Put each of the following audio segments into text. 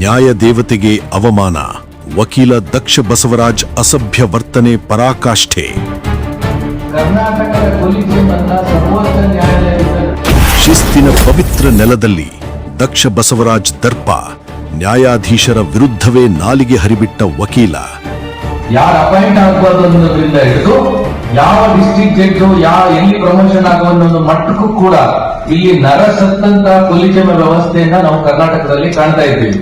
ನ್ಯಾಯ ದೇವತೆಗೆ ಅವಮಾನ, ವಕೀಲ ದಕ್ಷ ಬಸವರಾಜ್ ಅಸಭ್ಯ ವರ್ತನೆ ಪರಾಕಾಷ್ಠೆ. ಕರ್ನಾಟಕದ ಪೊಲೀಸರನ್ನ ಸರ್ವೋಚ್ಚ ನ್ಯಾಯಾಲಯದ ಶಿಸ್ತಿನ ಪವಿತ್ರ ನೆಲದಲ್ಲಿ ದಕ್ಷ ಬಸವರಾಜ್ ದರ್ಪ, ನ್ಯಾಯಾಧೀಶರ ವಿರುದ್ಧವೇ ನಾಲಿಗೆ ಹರಿಬಿಟ್ಟ ವಕೀಲ. ಯಾರು ಅಪಾಯಿಂಟ್ ಆಗಬಾರ್ದು ಅನ್ನೋದ್ರಿಂದ ಹಿಡಿದು ಯಾವ ಡಿಸ್ಟ್ರಿಕ್ಟ್ ಜಡ್ಜ್ ಎಲ್ಲಿ ಪ್ರಮೋಷನ್ ಆಗುವ ಅನ್ನೋ ಮಟ್ಟಕ್ಕೂ ಕೂಡ ಇಲ್ಲಿ ನರಸತ್ತಂತ ಕೊಲಿಜಮ ವ್ಯವಸ್ಥೆಯನ್ನ ನಾವು ಕರ್ನಾಟಕದಲ್ಲಿ ಕಾಣ್ತಾ ಇದ್ದೀವಿ.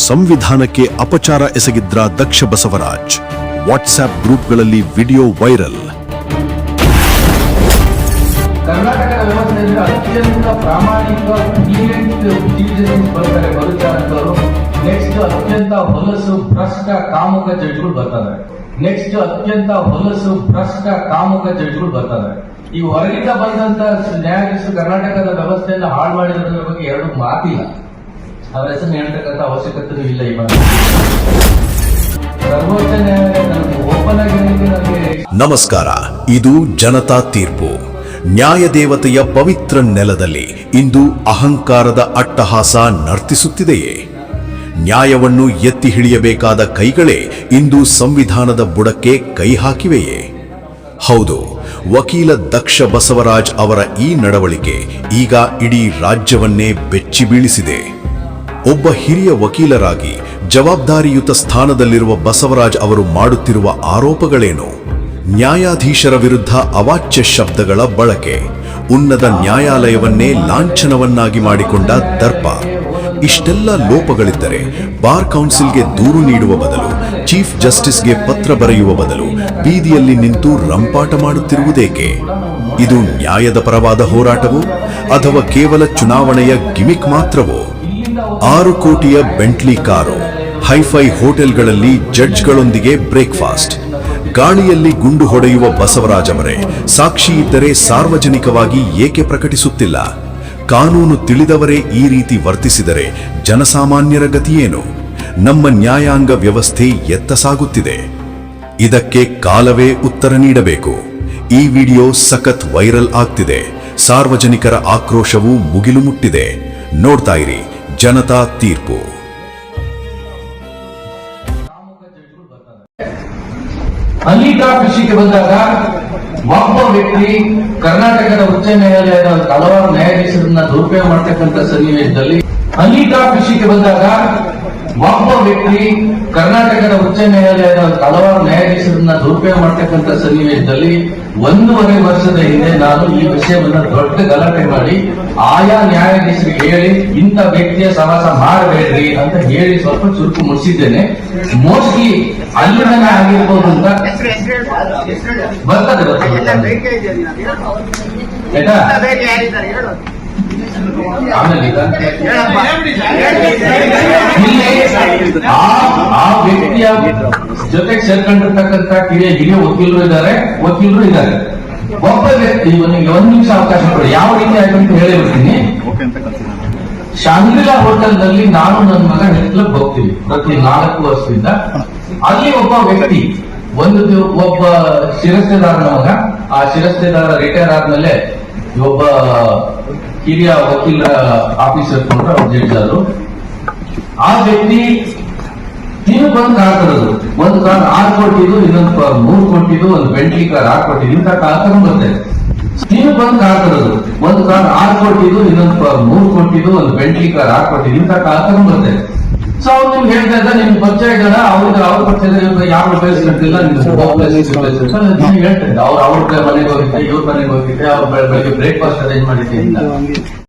ಸಂವಿಧಾನಕ್ಕೆ ಅಪಚಾರ ಎಸಗಿದ್ರ ದಕ್ಷ ಬಸವರಾಜ್, ವಾಟ್ಸ್ಆಪ್ ಗ್ರೂಪ್ಗಳಲ್ಲಿ ವಿಡಿಯೋ ವೈರಲ್. ಕರ್ನಾಟಕದ ವ್ಯವಸ್ಥೆಯಲ್ಲಿ ಅತ್ಯಂತ ಪ್ರಾಮಾಣಿಕ ಬರ್ತಾರೆ ಬರುತ್ತಾರೆ. ನೆಕ್ಸ್ಟ್ ಅತ್ಯಂತ ಹೊಲಸು ಭ್ರಷ್ಟ ಕಾಮುಕ ಜಡ್ಜ್ಗಳು ಬರ್ತಾರೆ. ಈ ಹೊರಗಿಂದ ಬಂದಂತ ನ್ಯಾಯಾಧೀಶರು ಕರ್ನಾಟಕದ ವ್ಯವಸ್ಥೆಯನ್ನು ಹಾಳು ಮಾಡಿರೋದ್ರ ಬಗ್ಗೆ ಎರಡು ಮಾತಿಲ್ಲ. ಅವರ ಹೆಸರು ಹೇಳ್ತಕ್ಕಂಥ ಅವಶ್ಯಕತೆ ಇಲ್ಲ. ಇವಾಗ ಸರ್ವೋಚ್ಚ ನ್ಯಾಯಾಲಯ ಓಪನ್ ಆಗಿ ನಮಸ್ಕಾರ, ಇದು ಜನತಾ ತೀರ್ಪು. ನ್ಯಾಯದೇವತೆಯ ಪವಿತ್ರ ನೆಲದಲ್ಲಿ ಇಂದು ಅಹಂಕಾರದ ಅಟ್ಟಹಾಸ ನರ್ತಿಸುತ್ತಿದೆಯೇ? ನ್ಯಾಯವನ್ನು ಎತ್ತಿ ಹಿಡಿಯಬೇಕಾದ ಕೈಗಳೇ ಇಂದು ಸಂವಿಧಾನದ ಬುಡಕ್ಕೆ ಕೈ ಹಾಕಿವೆಯೇ? ಹೌದು, ವಕೀಲ ದಕ್ಷ ಬಸವರಾಜ್ ಅವರ ಈ ನಡವಳಿಕೆ ಈಗ ಇಡೀ ರಾಜ್ಯವನ್ನೇ ಬೆಚ್ಚಿ ಬೀಳಿಸಿದೆ. ಒಬ್ಬ ಹಿರಿಯ ವಕೀಲರಾಗಿ ಜವಾಬ್ದಾರಿಯುತ ಸ್ಥಾನದಲ್ಲಿರುವ ಬಸವರಾಜ್ ಅವರು ಮಾಡುತ್ತಿರುವ ಆರೋಪಗಳೇನು? ನ್ಯಾಯಾಧೀಶರ ವಿರುದ್ಧ ಅವಾಚ್ಯ ಶಬ್ದಗಳ ಬಳಕೆ, ಉನ್ನತ ನ್ಯಾಯಾಲಯವನ್ನೇ ಲಾಂಛನವನ್ನಾಗಿ ಮಾಡಿಕೊಂಡ ದರ್ಪ. ಇಷ್ಟೆಲ್ಲ ಲೋಪಗಳಿದ್ದರೆ ಬಾರ್ ಕೌನ್ಸಿಲ್ಗೆ ದೂರು ನೀಡುವ ಬದಲು, ಚೀಫ್ ಜಸ್ಟಿಸ್ಗೆ ಪತ್ರ ಬರೆಯುವ ಬದಲು ಬೀದಿಯಲ್ಲಿ ನಿಂತು ರಂಪಾಟ ಮಾಡುತ್ತಿರುವುದೇಕೆ? ಇದು ನ್ಯಾಯದ ಪರವಾದ ಹೋರಾಟವೋ ಅಥವಾ ಕೇವಲ ಚುನಾವಣೆಯ ಗಿಮಿಕ್ ಮಾತ್ರವೋ? 6 ಕೋಟಿಯ ಬೆಂಟ್ಲಿ ಕಾರು, ಹೈಫೈ ಹೋಟೆಲ್ಗಳಲ್ಲಿ ಜಡ್ಜ್ಗಳೊಂದಿಗೆ ಬ್ರೇಕ್ಫಾಸ್ಟ್, ಗಾಳಿಯಲ್ಲಿ ಗುಂಡು ಹೊಡೆಯುವ ಬಸವರಾಜ್ ಅವರೇ ಸಾಕ್ಷಿ ಇದ್ದರೆ ಸಾರ್ವಜನಿಕವಾಗಿ ಏಕೆ ಪ್ರಕಟಿಸುತ್ತಿಲ್ಲ? ಕಾನೂನು ತಿಳಿದವರೇ ಈ ರೀತಿ ವರ್ತಿಸಿದರೆ ಜನಸಾಮಾನ್ಯರ ಗತಿಯೇನು? ನಮ್ಮ ನ್ಯಾಯಾಂಗ ವ್ಯವಸ್ಥೆ ಎತ್ತ ಸಾಗುತ್ತಿದೆ? ಇದಕ್ಕೆ ಕಾಲವೇ ಉತ್ತರ ನೀಡಬೇಕು. ಈ ವಿಡಿಯೋ ಸಖತ್ ವೈರಲ್ ಆಗ್ತಿದೆ. ಸಾರ್ವಜನಿಕರ ಆಕ್ರೋಶವು ಮುಗಿಲು ಮುಟ್ಟಿದೆ. ನೋಡ್ತಾ ಇರಿ ಜನತಾ ತೀರ್ಪು. ಹನೀಫಾ ವಿಷಯಕ್ಕೆ ಬಂದಾಗ ಒಬ್ಬ ವ್ಯಕ್ತಿ ಕರ್ನಾಟಕದ ಉಚ್ಚ ನ್ಯಾಯಾಲಯದ ಹಲವಾರು ನ್ಯಾಯಾಧೀಶರನ್ನ ದುರುಪಯೋಗ ಮಾಡ್ತಕ್ಕಂಥ ಸನ್ನಿವೇಶದಲ್ಲಿ ಒಂದೂವರೆ ವರ್ಷದ ಹಿಂದೆ ನಾನು ಈ ವಿಷಯವನ್ನ ದೊಡ್ಡ ಗಲಾಟೆ ಮಾಡಿ ಆಯಾ ನ್ಯಾಯಾಧೀಶರಿಗೆ ಹೇಳಿ ಇಂಥ ವ್ಯಕ್ತಿಯ ಸಹವಾಸ ಮಾಡಬೇಡ್ರಿ ಅಂತ ಹೇಳಿ ಸ್ವಲ್ಪ ಚುರುಕು ಮುಗಿಸಿದ್ದೇನೆ. ಮೋಸ್ಟ್ಲಿ ಅಲ್ಲಿಂದನೇ ಆಗಿರ್ಬೋದು ಅಂತ ಬರ್ತದೆ. ಆಮೇಲೆ ಆ ವ್ಯಕ್ತಿಯ ಜೊತೆಗೆ ಸೇರ್ಕೊಂಡಿರ್ತಕ್ಕಂಥ ಹಿರಿಯ ವಕೀಲರು ಇದ್ದಾರೆ. ಒಬ್ಬ ವ್ಯಕ್ತಿ ಇವನಿಗೆ 1 ನಿಮಿಷ ಅವಕಾಶ ಕೊಡಿ, ಯಾವ ರೀತಿ ಆಯ್ತು ಅಂತ ಹೇಳಿರ್ತೀನಿ. ಶಾಂಗ್ರಿಲಾ ಹೋಟೆಲ್ ನಲ್ಲಿ ನಾನು ನನ್ನ ಮಗ ಹೆಟ್ಲಕ್ ಹೋಗ್ತೀವಿ ಪ್ರತಿ 4 ವರ್ಷದಿಂದ. ಅಲ್ಲಿ ಒಬ್ಬ ವ್ಯಕ್ತಿ ಒಬ್ಬ ಶಿರಸ್ತೆದಾರನ ಮಗ, ಆ ಶಿರಸ್ತೆದಾರ ರಿಟೈರ್ ಆದ್ಮೇಲೆ ಒಬ್ಬ ಹಿರಿಯ ವಕೀಲರ ಆಫೀಸರ್ ಕೊಂಡ್ರೆ ಅವ್ರು ಜಡ್ಜ್ ಆದ್ರು. ಆ ವ್ಯಕ್ತಿ ನೀವು ಬಂದು ಕಾರ್ ತರೋದು, ಒಂದು ಕಾರ್ 6 ಕೋಟಿದು, ಇನ್ನೊಂದು ಕಾರ್ 3 ಕೋಟಿದು, ಒಂದು ಬೆಂಟ್ಲಿ ಕಾರ್ 6 ಕೋಟಿ, ಇಂಥ ಕಾರ್ ತಗೊಂಡ್ ಬರ್ತೇನೆ. ನೀವು ಬಂದು ಕಾರ್ ತರೋದು, ಒಂದು ಕಾರ್ 6 ಕೋಟಿದು, ಇನ್ನೊಂದು ಕಾರ್ 3 ಕೋಟಿದು, ಒಂದು ಬೆಂಟ್ಲಿ ಕಾರ್ 6 ಕೋಟಿ, ಇಂಥ ಕಾರ್ ತಗೊಂಡ್ ಬರ್ತೇನೆ. ಸೊ ಅವ್ರು ನಿಮ್ಗೆ ಹೇಳ್ತಾ ಇದ್ದ ನಿಮ್ಗೆ ಪರಿಚಯ ಇದ್ದಾರ, ಅವ್ರ ಪರಿಚಯ ಯಾವ ಬೇಯಿಸ್ಕೊಂಡಿಲ್ಲ, ಹೇಳ್ತಾ ಇದ್ದ ಅವ್ರ ಮನೆಗೆ ಹೋಗಿದ್ದೆ, ಇವ್ರ ಮನೆಗೆ ಹೋಗಿದ್ದೆ, ಅವ್ರ ಬೆಳಗ್ಗೆ ಬ್ರೇಕ್ಫಾಸ್ಟ್ ಅರೇಂಜ್ ಮಾಡಿದ್ದೆ.